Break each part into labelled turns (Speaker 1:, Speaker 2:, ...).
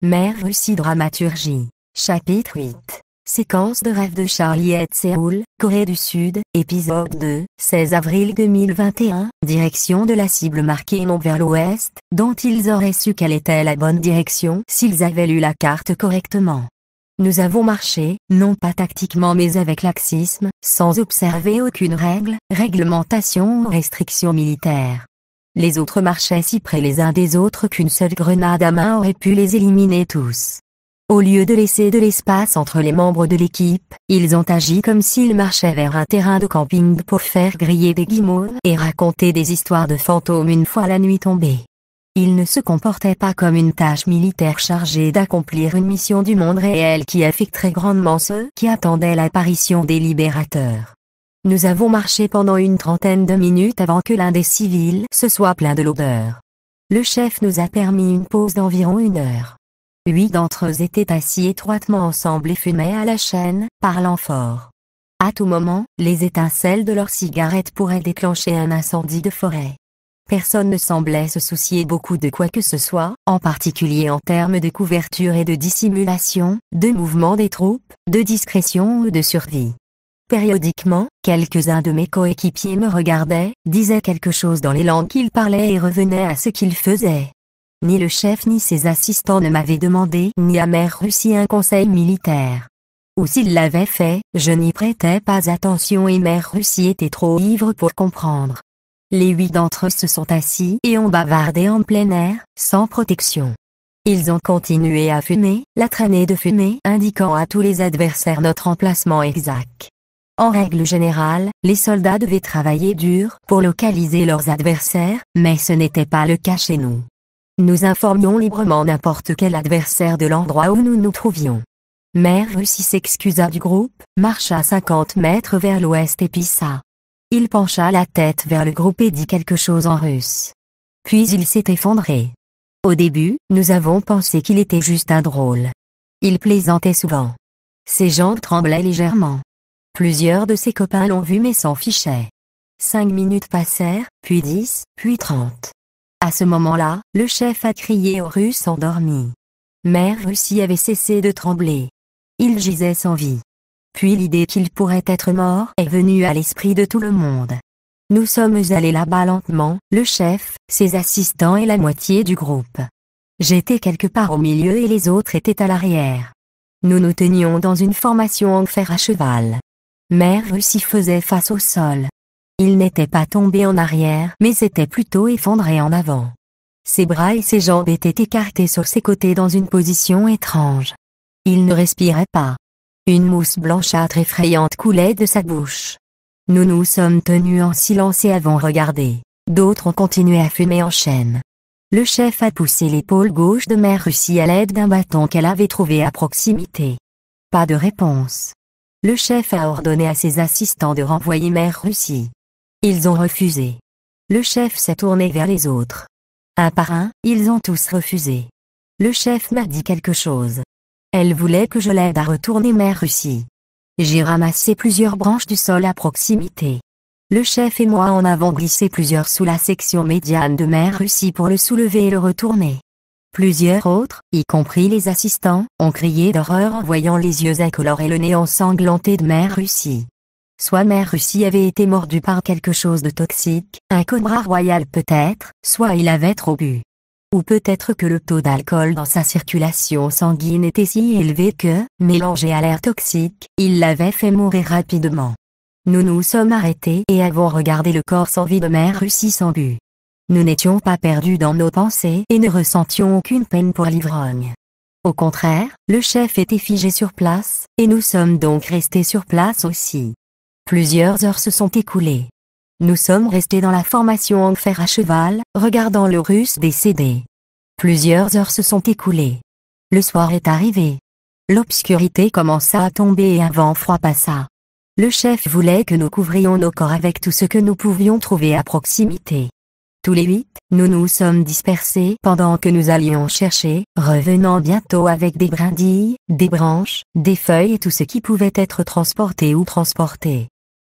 Speaker 1: Mère Russie dramaturgie. Chapitre 8. Séquence de rêve de Charlie et Séoul, Corée du Sud, épisode 2, 16 avril 2021, direction de la cible marquée non vers l'ouest, dont ils auraient su quelle était la bonne direction s'ils avaient lu la carte correctement. Nous avons marché, non pas tactiquement mais avec laxisme, sans observer aucune règle, réglementation ou restriction militaire. Les autres marchaient si près les uns des autres qu'une seule grenade à main aurait pu les éliminer tous. Au lieu de laisser de l'espace entre les membres de l'équipe, ils ont agi comme s'ils marchaient vers un terrain de camping pour faire griller des guimauves et raconter des histoires de fantômes une fois la nuit tombée. Ils ne se comportaient pas comme une tâche militaire chargée d'accomplir une mission du monde réel qui affecterait grandement ceux qui attendaient l'apparition des libérateurs. Nous avons marché pendant une trentaine de minutes avant que l'un des civils se soit plaint de l'odeur. Le chef nous a permis une pause d'environ 1 heure. 8 d'entre eux étaient assis étroitement ensemble et fumaient à la chaîne, parlant fort. À tout moment, les étincelles de leurs cigarettes pourraient déclencher un incendie de forêt. Personne ne semblait se soucier beaucoup de quoi que ce soit, en particulier en termes de couverture et de dissimulation, de mouvement des troupes, de discrétion ou de survie. Périodiquement, quelques-uns de mes coéquipiers me regardaient, disaient quelque chose dans les langues qu'ils parlaient et revenaient à ce qu'ils faisaient. Ni le chef ni ses assistants ne m'avaient demandé ni à Mère Russie un conseil militaire. Ou s'ils l'avaient fait, je n'y prêtais pas attention et Mère Russie était trop ivre pour comprendre. Les 8 d'entre eux se sont assis et ont bavardé en plein air, sans protection. Ils ont continué à fumer, la traînée de fumée indiquant à tous les adversaires notre emplacement exact. En règle générale, les soldats devaient travailler dur pour localiser leurs adversaires, mais ce n'était pas le cas chez nous. Nous informions librement n'importe quel adversaire de l'endroit où nous nous trouvions. Mère Russie s'excusa du groupe, marcha 50 mètres vers l'ouest et pissa. Il pencha la tête vers le groupe et dit quelque chose en russe. Puis il s'est effondré. Au début, nous avons pensé qu'il était juste un drôle. Il plaisantait souvent. Ses jambes tremblaient légèrement. Plusieurs de ses copains l'ont vu mais s'en fichaient. 5 minutes passèrent, puis 10, puis 30. À ce moment-là, le chef a crié aux Russes endormis. Mère Russie avait cessé de trembler. Il gisait sans vie. Puis l'idée qu'il pourrait être mort est venue à l'esprit de tout le monde. Nous sommes allés là-bas lentement, le chef, ses assistants et la moitié du groupe. J'étais quelque part au milieu et les autres étaient à l'arrière. Nous nous tenions dans une formation en fer à cheval. Mère Russie faisait face au sol. Il n'était pas tombé en arrière mais s'était plutôt effondré en avant. Ses bras et ses jambes étaient écartés sur ses côtés dans une position étrange. Il ne respirait pas. Une mousse blanchâtre effrayante coulait de sa bouche. Nous nous sommes tenus en silence et avons regardé. D'autres ont continué à fumer en chaîne. Le chef a poussé l'épaule gauche de Mère Russie à l'aide d'un bâton qu'elle avait trouvé à proximité. Pas de réponse. Le chef a ordonné à ses assistants de renvoyer Mère Russie. Ils ont refusé. Le chef s'est tourné vers les autres. Un par un, ils ont tous refusé. Le chef m'a dit quelque chose. Elle voulait que je l'aide à retourner Mère Russie. J'ai ramassé plusieurs branches du sol à proximité. Le chef et moi en avons glissé plusieurs sous la section médiane de Mère Russie pour le soulever et le retourner. Plusieurs autres, y compris les assistants, ont crié d'horreur en voyant les yeux incolores et le nez ensanglanté de Mère Russie. Soit Mère Russie avait été mordu par quelque chose de toxique, un cobra royal peut-être, soit il avait trop bu. Ou peut-être que le taux d'alcool dans sa circulation sanguine était si élevé que, mélangé à l'air toxique, il l'avait fait mourir rapidement. Nous nous sommes arrêtés et avons regardé le corps sans vie de Mère Russie sans but. Nous n'étions pas perdus dans nos pensées et ne ressentions aucune peine pour l'ivrogne. Au contraire, le chef était figé sur place, et nous sommes donc restés sur place aussi. Plusieurs heures se sont écoulées. Nous sommes restés dans la formation en fer à cheval, regardant le Russe décédé. Plusieurs heures se sont écoulées. Le soir est arrivé. L'obscurité commença à tomber et un vent froid passa. Le chef voulait que nous couvrions nos corps avec tout ce que nous pouvions trouver à proximité. Tous les 8, nous nous sommes dispersés pendant que nous allions chercher, revenant bientôt avec des brindilles, des branches, des feuilles et tout ce qui pouvait être transporté ou transporté.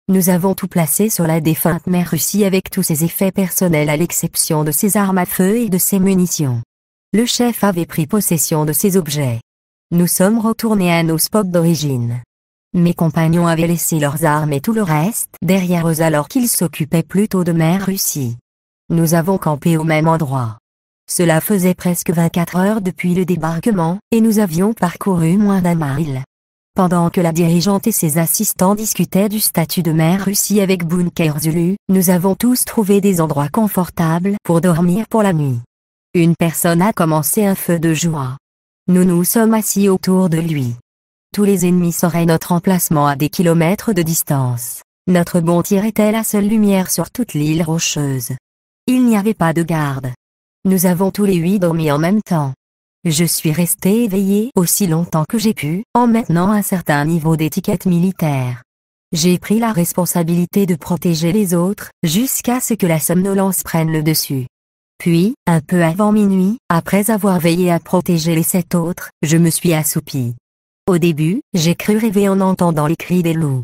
Speaker 1: Nous avons tout placé sur la défunte Mère Russie avec tous ses effets personnels à l'exception de ses armes à feu et de ses munitions. Le chef avait pris possession de ces objets. Nous sommes retournés à nos spots d'origine. Mes compagnons avaient laissé leurs armes et tout le reste derrière eux alors qu'ils s'occupaient plutôt de Mère Russie. Nous avons campé au même endroit. Cela faisait presque 24 heures depuis le débarquement, et nous avions parcouru moins d'un mile. Pendant que la dirigeante et ses assistants discutaient du statut de Mère Russie avec Bunker Zulu, nous avons tous trouvé des endroits confortables pour dormir pour la nuit. Une personne a commencé un feu de joie. Nous nous sommes assis autour de lui. Tous les ennemis sauraient notre emplacement à des kilomètres de distance. Notre bon tir était la seule lumière sur toute l'île rocheuse. Il n'y avait pas de garde. Nous avons tous les 8 dormi en même temps. Je suis resté éveillé aussi longtemps que j'ai pu, en maintenant un certain niveau d'étiquette militaire. J'ai pris la responsabilité de protéger les autres, jusqu'à ce que la somnolence prenne le dessus. Puis, un peu avant minuit, après avoir veillé à protéger les 7 autres, je me suis assoupi. Au début, j'ai cru rêver en entendant les cris des loups.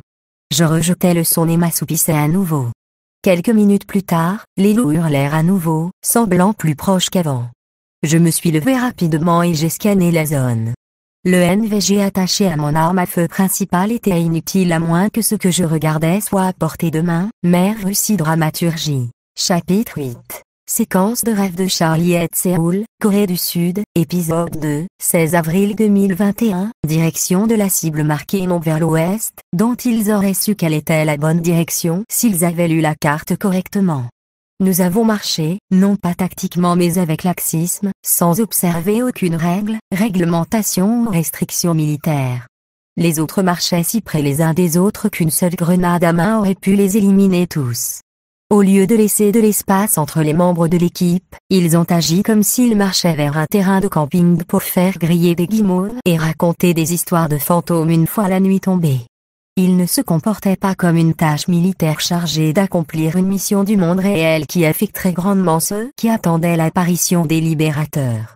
Speaker 1: Je rejetais le son et m'assoupissais à nouveau. Quelques minutes plus tard, les loups hurlèrent à nouveau, semblant plus proches qu'avant. Je me suis levé rapidement et j'ai scanné la zone. Le NVG attaché à mon arme à feu principale était inutile à moins que ce que je regardais soit à portée de main. Mère Russie dramaturgie. Chapitre 8. Séquence de rêve de Charlie Séoul, Corée du Sud, épisode 2, 16 avril 2021, direction de la cible marquée non vers l'ouest, dont ils auraient su quelle était la bonne direction s'ils avaient lu la carte correctement. Nous avons marché, non pas tactiquement mais avec laxisme, sans observer aucune règle, réglementation ou restriction militaire. Les autres marchaient si près les uns des autres qu'une seule grenade à main aurait pu les éliminer tous. Au lieu de laisser de l'espace entre les membres de l'équipe, ils ont agi comme s'ils marchaient vers un terrain de camping pour faire griller des guimauves et raconter des histoires de fantômes une fois la nuit tombée. Ils ne se comportaient pas comme une tâche militaire chargée d'accomplir une mission du monde réel qui affecterait grandement ceux qui attendaient l'apparition des libérateurs.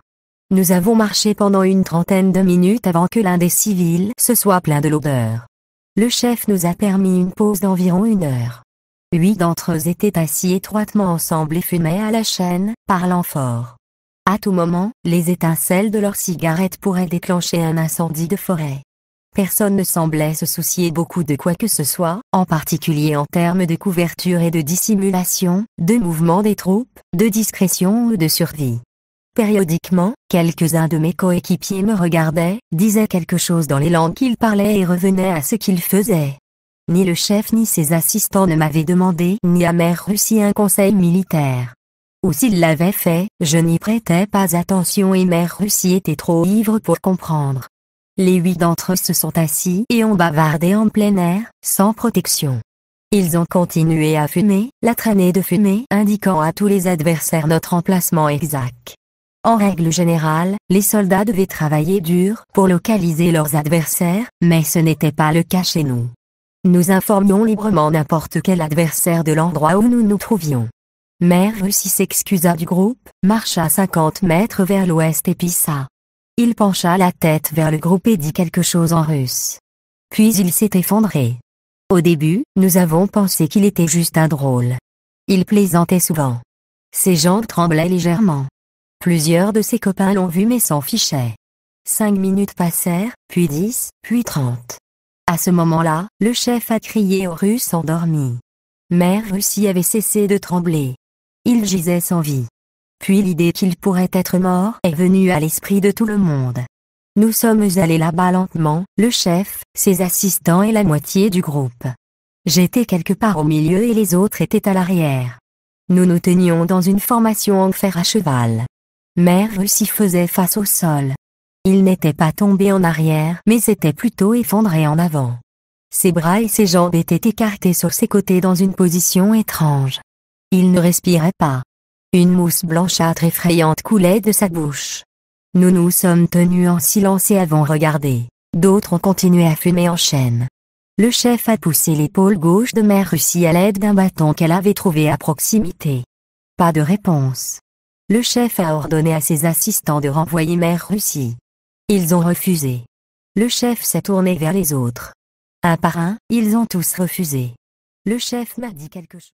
Speaker 1: Nous avons marché pendant une trentaine de minutes avant que l'un des civils se soit plaint de l'odeur. Le chef nous a permis une pause d'environ 1 heure. 8 d'entre eux étaient assis étroitement ensemble et fumaient à la chaîne, parlant fort. À tout moment, les étincelles de leurs cigarettes pourraient déclencher un incendie de forêt. Personne ne semblait se soucier beaucoup de quoi que ce soit, en particulier en termes de couverture et de dissimulation, de mouvement des troupes, de discrétion ou de survie. Périodiquement, quelques-uns de mes coéquipiers me regardaient, disaient quelque chose dans les langues qu'ils parlaient et revenaient à ce qu'ils faisaient. Ni le chef ni ses assistants ne m'avaient demandé ni à Mère Russie un conseil militaire. Ou s'ils l'avaient fait, je n'y prêtais pas attention et Mère Russie était trop ivre pour comprendre. Les 8 d'entre eux se sont assis et ont bavardé en plein air, sans protection. Ils ont continué à fumer, la traînée de fumée indiquant à tous les adversaires notre emplacement exact. En règle générale, les soldats devaient travailler dur pour localiser leurs adversaires, mais ce n'était pas le cas chez nous. Nous informions librement n'importe quel adversaire de l'endroit où nous nous trouvions. Mère Russie s'excusa du groupe, marcha 50 mètres vers l'ouest et pissa. Il pencha la tête vers le groupe et dit quelque chose en russe. Puis il s'est effondré. Au début, nous avons pensé qu'il était juste un drôle. Il plaisantait souvent. Ses jambes tremblaient légèrement. Plusieurs de ses copains l'ont vu mais s'en fichaient. 5 minutes passèrent, puis 10, puis 30. À ce moment-là, le chef a crié aux Russes endormis. Mère Russie avait cessé de trembler. Il gisait sans vie. Puis l'idée qu'il pourrait être mort est venue à l'esprit de tout le monde. Nous sommes allés là-bas lentement, le chef, ses assistants et la moitié du groupe. J'étais quelque part au milieu et les autres étaient à l'arrière. Nous nous tenions dans une formation en fer à cheval. Mère Russie faisait face au sol. Il n'était pas tombé en arrière mais s'était plutôt effondré en avant. Ses bras et ses jambes étaient écartés sur ses côtés dans une position étrange. Il ne respirait pas. Une mousse blanchâtre effrayante coulait de sa bouche. Nous nous sommes tenus en silence et avons regardé. D'autres ont continué à fumer en chaîne. Le chef a poussé l'épaule gauche de Mère Russie à l'aide d'un bâton qu'elle avait trouvé à proximité. Pas de réponse. Le chef a ordonné à ses assistants de renvoyer Mère Russie. Ils ont refusé. Le chef s'est tourné vers les autres. Un par un, ils ont tous refusé. Le chef m'a dit quelque chose.